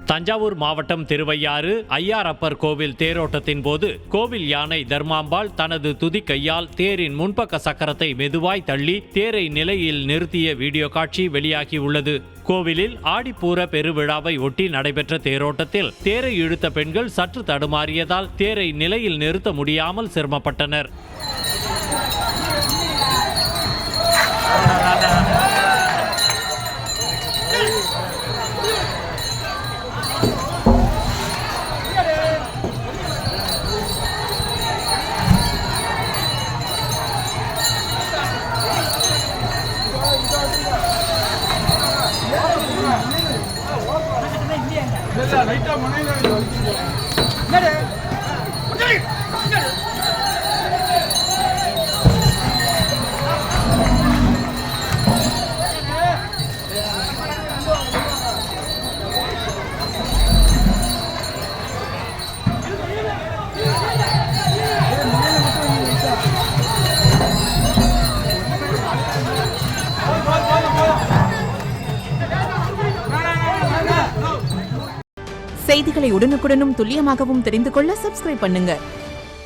தஞ்சாவூர் மாவட்டம் திருவையாறு ஐயாரப்பர் கோவில் தேரோட்டத்தின் போது கோவில் யானை தர்மாம்பாள் தனது துதிக்கையால் தேரின் முன்பக்க சக்கரத்தை மெதுவாய் தள்ளி தேரை நிலையில் நிறுத்திய வீடியோ காட்சி வெளியாகியுள்ளது. கோவிலில் ஆடிப்பூர பெருவிழாவை ஒட்டி நடைபெற்ற தேரோட்டத்தில் தேரை இழுத்த பெண்கள் சற்று தடுமாறியதால் தேரை நிலையில் நிறுத்த முடியாமல் சிரமப்பட்டனர். செய்திகளை உடனுக்குடனும் துல்லியமாகவும் தெரிந்து கொள்ள சப்ஸ்கிரைப் பண்ணுங்க.